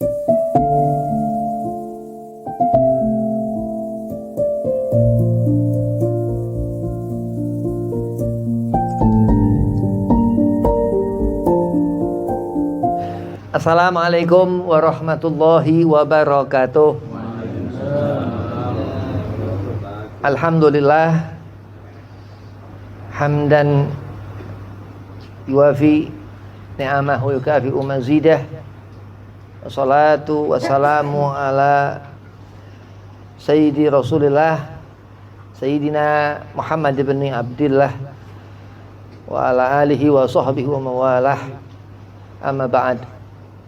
Assalamualaikum warahmatullahi wabarakatuh. Alhamdulillah hamdan yuwafi ni'amahu yukafi'u mazidah. Wassalatu wassalamu ala sayyidi Rasulillah Sayyidina Muhammad ibn Abdillah wa ala alihi wa sahbihi wa mawalah. Amma ba'd.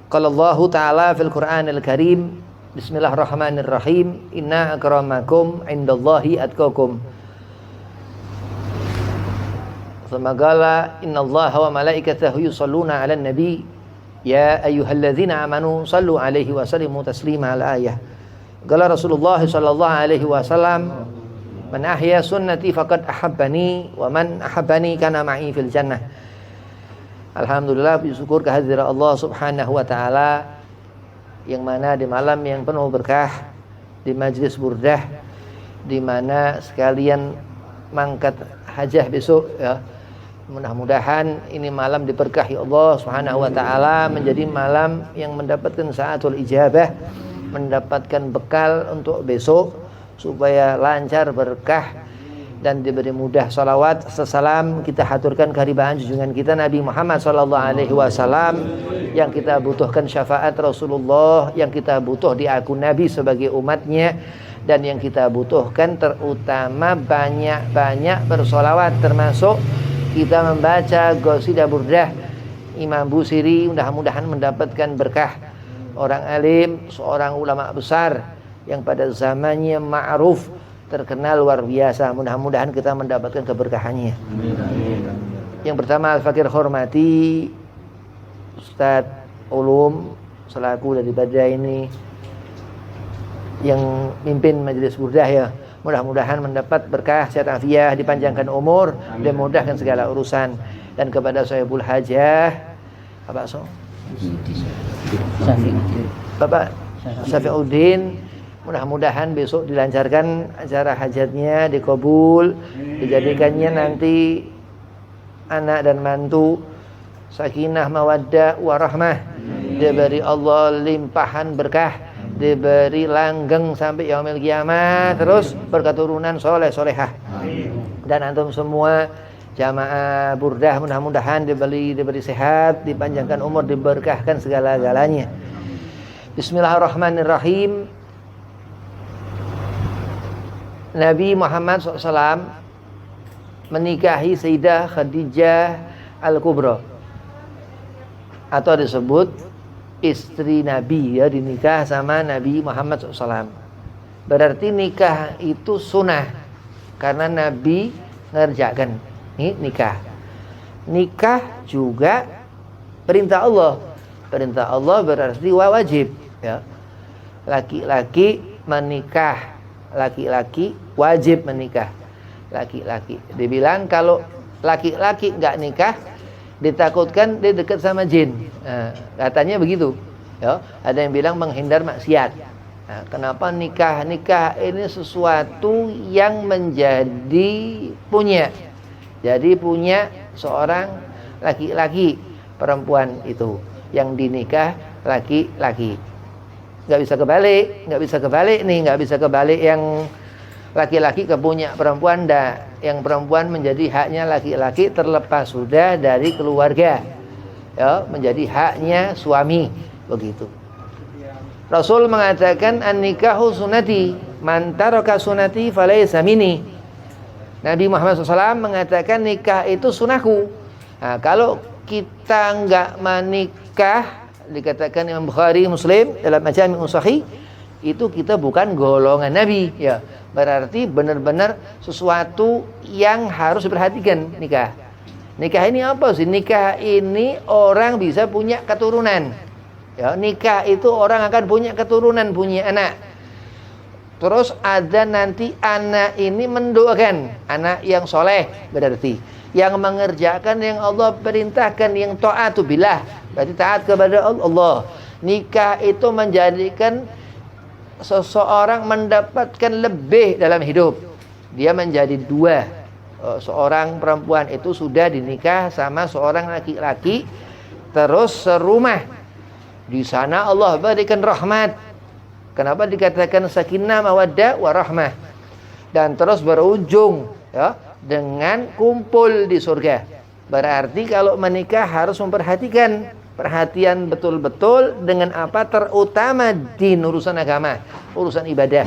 Qala Allah Ta'ala fil Qur'anil Karim, Bismillahirrahmanirrahim, inna akramakum indallahi atqakum. Semagala innallaha wa malaikatahu yusalluna 'alan nabi ya ayyuhalladzina amanu sallu 'alaihi wa sallimu taslima. Al ayah. Qala Rasulullah sallallahu alaihi wasallam, man ahya sunnati faqad ahabbani wa man ahabbani kana ma'i fil jannah. Alhamdulillah, bersyukur kehadirat Allah Subhanahu wa taala yang mana di malam yang penuh berkah, di majlis burdah, di mana sekalian mangkat hajah besok ya. Mudah-mudahan ini malam diberkahi Allah Subhanahu wa taala, menjadi malam yang mendapatkan saatul ijabah, mendapatkan bekal untuk besok supaya lancar berkah dan diberi mudah. Salawat salam kita haturkan kehadiran junjungan kita Nabi Muhammad sallallahu alaihi wasallam, yang kita butuhkan syafaat Rasulullah, yang kita butuh diakui Nabi sebagai umatnya, dan yang kita butuhkan terutama banyak-banyak bersolawat, termasuk kita membaca qasidah burdah Imam Busiri. Mudah-mudahan mendapatkan berkah. Orang alim, seorang ulama besar yang pada zamannya ma'ruf, terkenal luar biasa. Mudah-mudahan kita mendapatkan keberkahannya. Yang pertama al-fakir hormati Ustadz Ulum selaku dari Badai ini yang mimpin majelis burdah ya. Mudah-mudahan mendapat berkah, sehat afiah, dipanjangkan umur, dan mudahkan segala urusan. Dan kepada Sahibul Hajah Bapak Bapak Syafiuddin, mudah-mudahan besok dilancarkan acara hajatnya, dikabul, dijadikannya nanti anak dan mantu sakinah mawaddah warahmah, diberi Allah limpahan berkah, diberi langgeng sampai yaumil kiamat, terus berketurunan soleh solehah. Dan antum semua jamaah burdah mudah-mudahan diberi sehat, dipanjangkan umur, diberkahkan segala-galanya. Bismillahirrahmanirrahim. Nabi Muhammad SAW menikahi Sayyidah Khadijah Al-Kubra, atau disebut istri Nabi ya, dinikah sama Nabi Muhammad SAW. Berarti nikah itu sunnah, karena Nabi ngerjakan ini nikah. Nikah juga perintah Allah. Perintah Allah berarti wajib ya. Laki-laki menikah, laki-laki wajib menikah. Laki-laki dibilang kalau laki-laki nggak nikah ditakutkan dia dekat sama jin. Nah, katanya begitu ya. Ada yang bilang menghindar maksiat. Nah, kenapa nikah? Nikah ini sesuatu yang menjadi punya. Jadi punya seorang laki-laki, perempuan itu yang dinikah laki-laki. Nggak bisa kebalik nih, nggak bisa kebalik yang laki-laki ke punya perempuan, yang perempuan menjadi haknya laki-laki terlepas sudah dari keluarga ya, menjadi haknya suami, begitu. Rasul mengatakan an-nikahu sunnati, man taraka sunnati falaysa minni. Nabi Muhammad SAW mengatakan nikah itu sunahku. Nah, kalau kita nggak menikah, dikatakan Imam Bukhari Muslim dalam Majami' Sahih, itu kita bukan golongan Nabi ya. Berarti benar-benar sesuatu yang harus diperhatikan nikah. Nikah ini apa sih? Nikah ini orang bisa punya keturunan. Ya, nikah itu orang akan punya keturunan, punya anak. Terus ada nanti anak ini mendoakan, anak yang soleh berarti, yang mengerjakan yang Allah perintahkan, yang ta'atu billah, berarti taat kepada Allah. Nikah itu menjadikan seseorang mendapatkan lebih dalam hidup. Dia menjadi dua. Seorang perempuan itu sudah dinikah sama seorang laki-laki, terus serumah. Di sana Allah berikan rahmat. Kenapa dikatakan sakinah, mawaddah, warahmah? Dan terus berujung ya dengan kumpul di surga. Berarti kalau menikah harus memperhatikan, perhatian betul-betul dengan apa, terutama di urusan agama, urusan ibadah.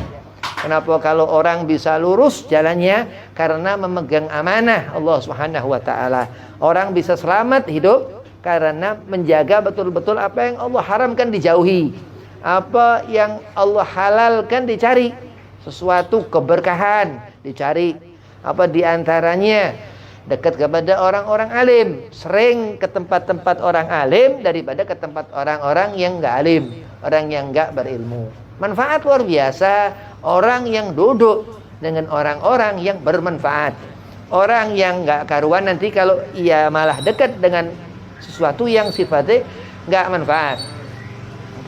Kenapa kalau orang bisa lurus jalannya? Karena memegang amanah Allah Subhanahu wa taala. Orang bisa selamat hidup karena menjaga betul-betul apa yang Allah haramkan dijauhi. Apa yang Allah halalkan dicari. Sesuatu keberkahan dicari. Apa diantaranya? Dekat kepada orang-orang alim. Sering ke tempat-tempat orang alim daripada ke tempat orang-orang yang enggak alim, orang yang enggak berilmu. Manfaat luar biasa orang yang duduk dengan orang-orang yang bermanfaat. Orang yang enggak karuan nanti kalau ia malah dekat dengan sesuatu yang sifatnya enggak manfaat.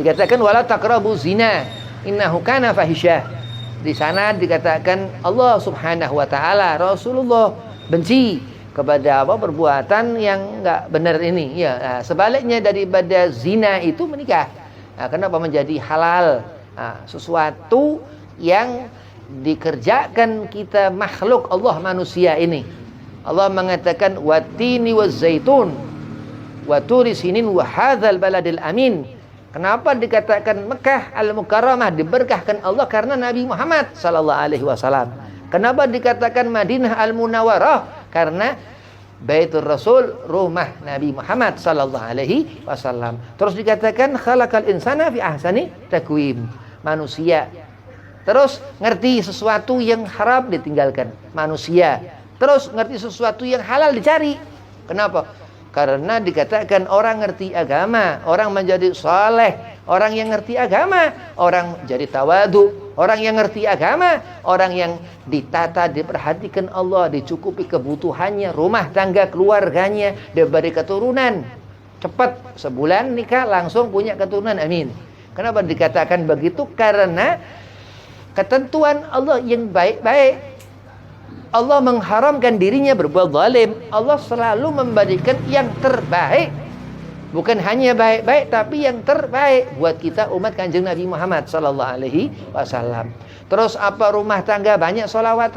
Dikatakan wala taqrabu zina innahu kana fahisyah. Di sana dikatakan Allah Subhanahu wa taala, Rasulullah benci kepada apa, perbuatan yang enggak benar ini. Ya, nah, sebaliknya daripada zina itu menikah. Nah, kenapa menjadi halal? Nah, sesuatu yang dikerjakan kita makhluk Allah manusia ini. Allah mengatakan watini wazaitun wa turi sinin wa hadzal baladil amin. Kenapa dikatakan Mekah al-Mukarramah diberkahkan Allah? Karena Nabi Muhammad sallallahu alaihi wasallam. Kenapa dikatakan Madinah al-Munawwarah? Karena Baitur Rasul, rumah Nabi Muhammad sallallahu alaihi wasallam. Terus dikatakan khalaqal insana fi ahsani taqwim. Manusia terus ngerti sesuatu yang haram ditinggalkan. Manusia terus ngerti sesuatu yang halal dicari. Kenapa? Karena dikatakan orang ngerti agama, orang menjadi saleh. Orang yang ngerti agama, orang jadi tawadu. Orang yang ngerti agama, orang yang ditata, diperhatikan Allah, dicukupi kebutuhannya, rumah tangga keluarganya, diberi keturunan. Cepat, sebulan nikah langsung punya keturunan, amin. Kenapa dikatakan begitu? Karena ketentuan Allah yang baik-baik. Allah mengharamkan dirinya berbuat zalim. Allah selalu memberikan yang terbaik. Bukan hanya baik-baik, tapi yang terbaik buat kita umat Kanjeng Nabi Muhammad sallallahu alaihi wasallam. Terus apa, rumah tangga banyak solawat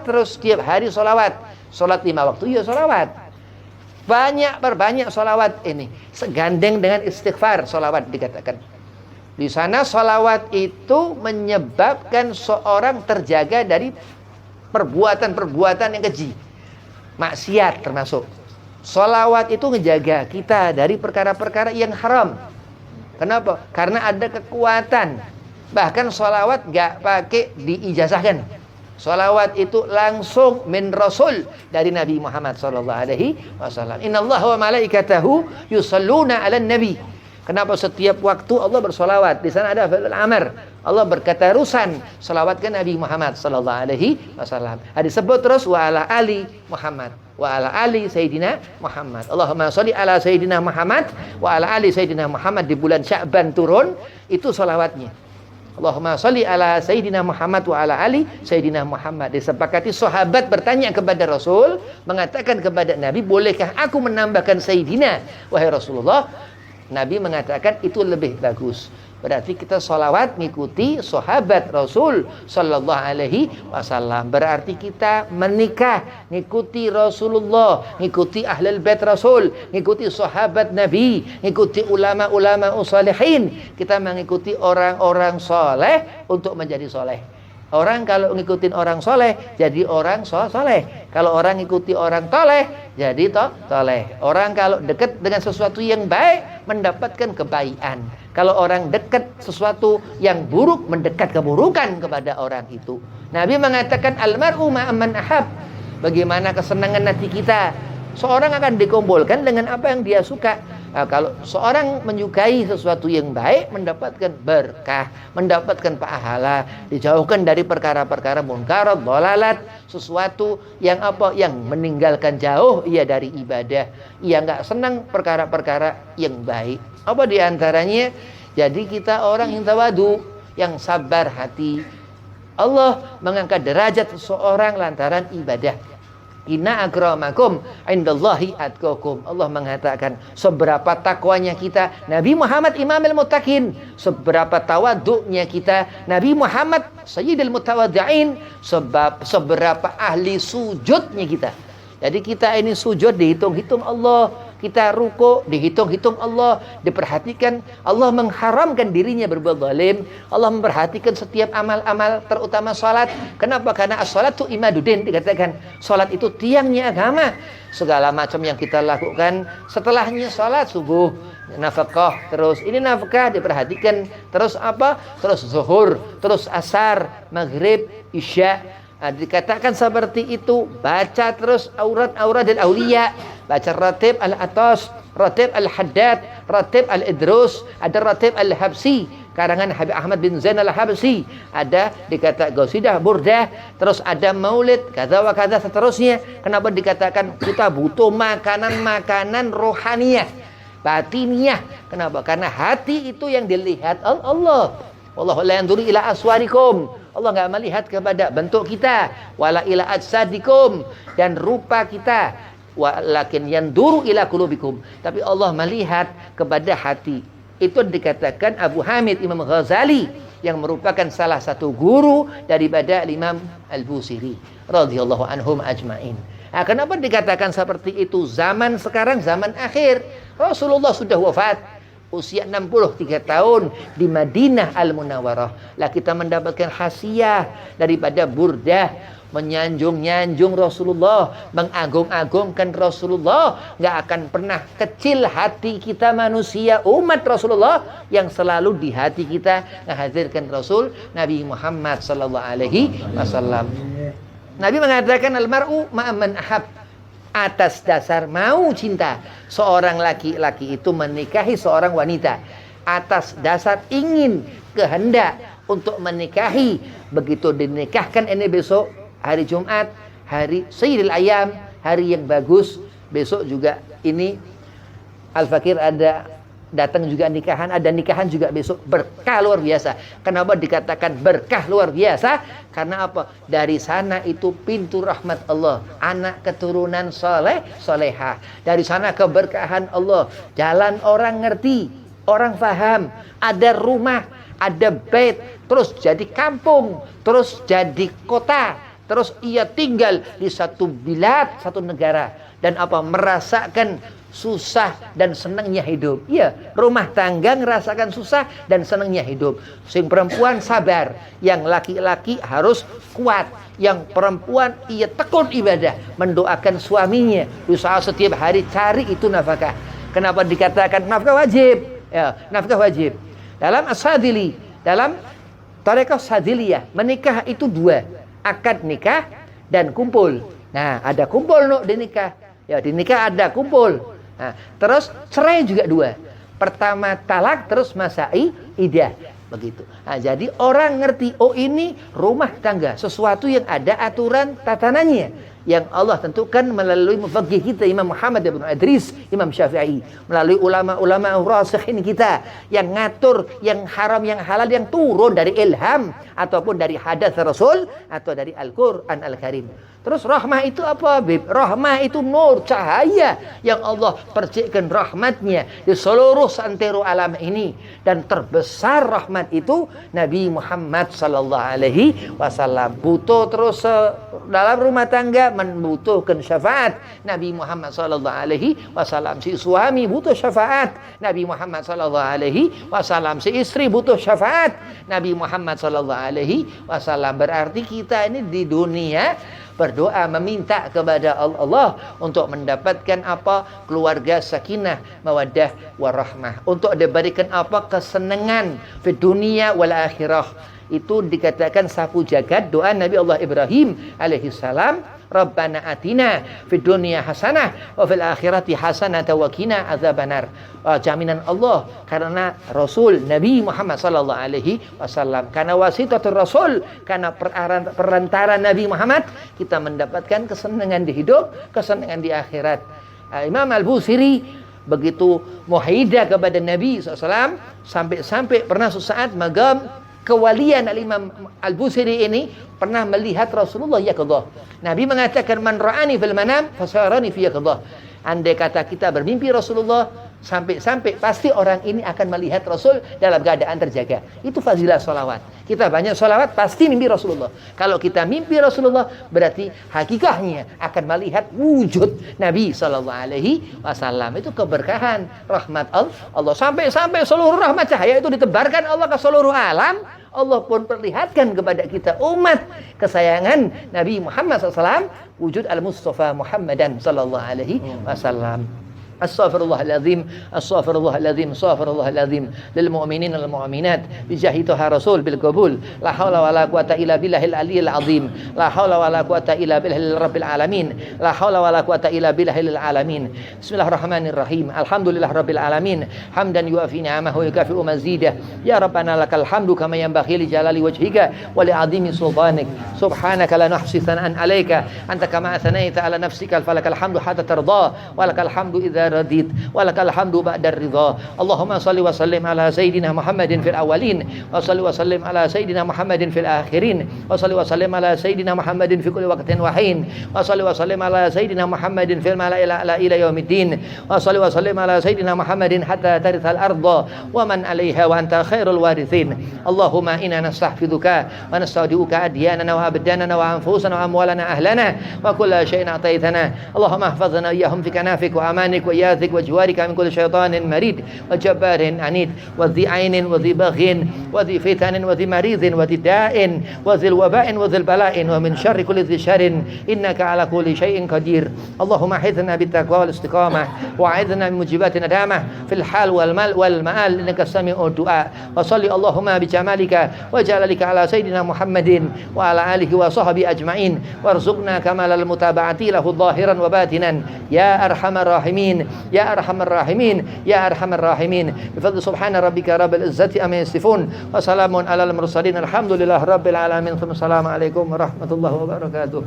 terus tiap hari solawat. Solat 5 waktu ya solawat. Banyak solawat ini. Segandeng dengan istighfar solawat dikatakan. Di sana solawat itu menyebabkan seorang terjaga dari perbuatan-perbuatan yang keji, maksiat termasuk. Sholawat itu ngejaga kita dari perkara-perkara yang haram. Kenapa? Karena ada kekuatan. Bahkan sholawat gak pakai diijazahkan. Sholawat itu langsung min Rasul dari Nabi Muhammad sallallahu alaihi wasallam. Innallaha wa malaikatahu yusalluna 'alan nabi. Kenapa setiap waktu Allah bersolawat? Di sana ada fi'il amr. Allah berkata rusan solawatkan Nabi Muhammad sallallahu alaihi wasallam. Disebut terus wa ala ali Muhammad, wa ala ali Sayyidina Muhammad. Allahumma sholli ala Sayyidina Muhammad wa ala ali Sayyidina Muhammad. Di bulan Sya'ban turun itu solawatnya. Allahumma sholli ala Sayyidina Muhammad wa ala ali Sayyidina Muhammad. Disepakati sahabat bertanya kepada Rasul, mengatakan kepada Nabi, bolehkah aku menambahkan Sayyidina wahai Rasulullah? Nabi mengatakan itu lebih bagus. Berarti kita sholawat mengikuti sahabat Rasul sallallahu alaihi wasallam. Berarti kita menikah ngikuti Rasulullah, ngikuti ahlul bait Rasul, ngikuti sahabat Nabi, ngikuti ulama-ulama usalihin. Kita mengikuti orang-orang soleh untuk menjadi soleh. Orang kalau ngikutin orang soleh jadi orang soleh. Kalau orang ngikuti orang toleh jadi toleh. Orang kalau dekat dengan sesuatu yang baik mendapatkan kebaikan. Kalau orang dekat sesuatu yang buruk mendekat keburukan kepada orang itu. Nabi mengatakan almar'u ma'amman ahab. Bagaimana kesenangan hati kita. Seorang akan dikumpulkan dengan apa yang dia suka. Nah, kalau seorang menyukai sesuatu yang baik mendapatkan berkah, mendapatkan pahala, dijauhkan dari perkara-perkara munkarat, dhalalat, sesuatu yang apa, yang meninggalkan jauh ia dari ibadah, ia enggak senang perkara-perkara yang baik. Apa di antaranya? Jadi kita orang yang tawadu, yang sabar hati. Allah mengangkat derajat seseorang lantaran ibadah. Inna akramakum indallahi atqakum. Allah mengatakan seberapa takwanya kita, Nabi Muhammad imamul muttaqin. Seberapa tawaduknya kita, Nabi Muhammad sayyidul mutawaddi'in. Seberapa ahli sujudnya kita. Jadi kita ini sujud dihitung-hitung Allah, kita ruku dihitung-hitung Allah, diperhatikan Allah mengharamkan dirinya berbuat zalim. Allah memperhatikan setiap amal-amal, terutama salat. Kenapa? Karena as-salatu imaduddin, dikatakan salat itu tiangnya agama. Segala macam yang kita lakukan setelahnya salat subuh, nafkah, terus ini nafkah diperhatikan, terus apa? Terus zuhur, terus asar, maghrib, isya. Dikatakan seperti itu, baca terus aurat-aurat dan aulia, baca ratib al-atas, ratib al-haddad, ratib al-idrus, ada ratib al-habsi karangan Habib Ahmad bin Zain al-Habsi, ada dikatakan qasidah burdah, terus ada maulid, kata wa kata seterusnya. Kenapa dikatakan kita butuh makanan rohaniyah, batiniyah? Kenapa? Karena hati itu yang dilihat Allah. Wallahu la yanzuru ila aswarikum. Allah enggak melihat kepada bentuk kita, wala ila ajsadikum, dan rupa kita, walakin yanzuru ila qulubikum. Tapi Allah melihat kepada hati. Itu dikatakan Abu Hamid Imam Ghazali, yang merupakan salah satu guru daripada Imam Al-Busiri radhiyallahu anhum ajmain. Nah, kenapa dikatakan seperti itu? Zaman sekarang zaman akhir. Rasulullah sudah wafat usia 63 tahun di Madinah Al-Munawwarah. Lah kita mendapatkan khasiah daripada burdah, menyanjung-nyanjung Rasulullah, mengagung-agungkan Rasulullah. Nggak akan pernah kecil hati kita manusia umat Rasulullah, yang selalu di hati kita menghadirkan Rasul Nabi Muhammad sallallahu alaihi wasallam. Nabi mengatakan al-mar'u ma'aman ahab, atas dasar mau cinta. Seorang laki-laki itu menikahi seorang wanita atas dasar ingin, kehendak untuk menikahi. Begitu dinikahkan ini besok hari Jumat, hari Sayyidil Ayyam, hari yang bagus. Besok juga ini Al-Fakir ada datang juga nikahan, ada nikahan juga besok, berkah luar biasa. Kenapa dikatakan berkah luar biasa? Karena apa? Dari sana itu pintu rahmat Allah, anak keturunan soleh, solehah. Dari sana keberkahan Allah, jalan orang ngerti, orang faham, ada rumah, ada bait, terus jadi kampung, terus jadi kota, terus ia tinggal di satu bilad, satu negara, dan apa? Merasakan susah dan senangnya hidup. Iya, rumah tangga ngerasakan susah dan senangnya hidup. Sing perempuan sabar, yang laki-laki harus kuat. Yang perempuan ia tekun ibadah, mendoakan suaminya, usaha setiap hari cari itu nafkah. Kenapa dikatakan nafkah wajib? Ya, nafkah wajib. Dalam As-Sadili, dalam Tarekat Sadiliyah, menikah itu dua, akad nikah dan kumpul. Nah, ada kumpul di nikah. Ya, di nikah ada kumpul. Nah, terus cerai juga dua. Pertama talak, terus masai idah. Begitu. Nah, jadi orang ngerti, oh ini rumah tangga, sesuatu yang ada aturan tatanannya, yang Allah tentukan melalui mufaqih kita Imam Muhammad bin Idris, Imam Syafi'i, melalui ulama-ulama rasikhin kita yang ngatur yang haram yang halal, yang turun dari ilham ataupun dari hadats Rasul atau dari Al-Qur'an Al-Karim. Terus rahmah itu apa, Bib? Rahmah itu nur, cahaya yang Allah percikkan rahmatnya di seluruh santero alam ini. Dan terbesar rahmat itu Nabi Muhammad sallallahu alaihi wasallam. Butuh terus dalam rumah tangga membutuhkan syafaat Nabi Muhammad sallallahu alaihi wasallam. Si suami butuh syafaat Nabi Muhammad sallallahu alaihi wasallam. Si istri butuh syafaat Nabi Muhammad sallallahu alaihi wasallam. Berarti kita ini di dunia berdoa meminta kepada Allah untuk mendapatkan apa? Keluarga sakinah, mawaddah, warahmah. Untuk diberikan apa? Kesenangan di dunia wal akhirah. Itu dikatakan sapu jagat doa Nabi Allah Ibrahim alaihi salam. Rabbana atina fid dunya hasanah wa fil akhirati hasanah wa qina adzabannar. Jaminan Allah karena Rasul Nabi Muhammad sallallahu alaihi wasallam, karena wasitatul Rasul, karena perantara Nabi Muhammad kita mendapatkan kesenangan di hidup, kesenangan di akhirat. Imam Al-Busiri begitu muhaidah kepada Nabi SAW, sampai-sampai pernah sesaat magam kewalian Al-Imam Al-Busiri ini pernah melihat Rasulullah yaqdhah. Nabi mengatakan, man ra'ani fil manam fasarani fi yaqdhah. Andai kata kita bermimpi Rasulullah, sampai-sampai pasti orang ini akan melihat Rasul dalam keadaan terjaga. Itu fadilah sholawat. Kita banyak sholawat, pasti mimpi Rasulullah. Kalau kita mimpi Rasulullah, berarti hakikahnya akan melihat wujud Nabi SAW. Itu keberkahan rahmat Allah. Sampai-sampai seluruh rahmat cahaya itu ditebarkan Allah ke seluruh alam. Allah pun perlihatkan kepada kita umat kesayangan Nabi Muhammad SAW, wujud Al-Mustafa Muhammadan sallallahu alaihi wasallam. Astaghfirullahaladzim, astaghfirullahaladzim, astaghfirullahaladzim lil mu'minin wal mu'minat bi jahi toha rasul bil qabul. La haula wala quwata illa billahil aliyyil azim. La haula wala quwata illa billahil rabbil alamin. La haula wala quwata illa billahil alamin. Bismillahirrahmanirrahim. Alhamdulillah rabbil alamin. Hamdan yuafi ni'amahu wa yukafi'u mazidah. Ya rabbana lakal hamdu kama yanbaghi li jalali wajhika wa li 'azimi sultanik. Subhanaka la nuhsi thana'an 'alaika anta kama athnaita 'ala nafsika falakal hamdu hatta tarda wa lakal hamdu idza radit walakal hamdu ba'da ridha. Allahumma salli wa sallim ala sayyidina Muhammadin fil awwalin wa salli wa sallim ala sayyidina Muhammadin fil akhirin wa salli wa sallim ala sayyidina Muhammadin fi kulli waqtin wa hin wa salli wa sallim ala sayyidina Muhammadin fil mala'il a'la ila yaumiddin wa salli wa sallim ala sayyidina Muhammadin hatta tarithal arda wa man 'alaiha wa anta khairul warithin. Allahumma inna nastahfiduka wa nastaudi'uka adyanana wa abdanana wa anfusana wa amwalana ahlana wa kulla shay'in a'taytana. Allahumma ihfazna iyyahum fi kanafik wa amanik wa وإياك وجوارك من كل شيطان مريد وجبار عنيد وذي عين وذي بغي وذي فتن وذي مريض وذي داء وذي الوباء وذي البلاء ومن شر كل ذي شر إنك على كل شيء قدير. اللهم أعذنا بالتقوى والاستقامة وأعذنا من موجبات الندامة في الحال والمآل إنك سميع الدعاء. وصل اللهم بجمالك وجلالك على سيدنا محمد وعلى آله وصحبه أجمعين وارزقنا كمال المتابعة له ظاهرا وباطنا يا أرحم الراحمين يا أرحم الراحمين يا أرحم الراحمين. بفضل سبحان ربك رب العزة أما يصفون وسلام على المرسلين الحمد لله رب العالمين. ثم السلام عليكم ورحمة الله وبركاته.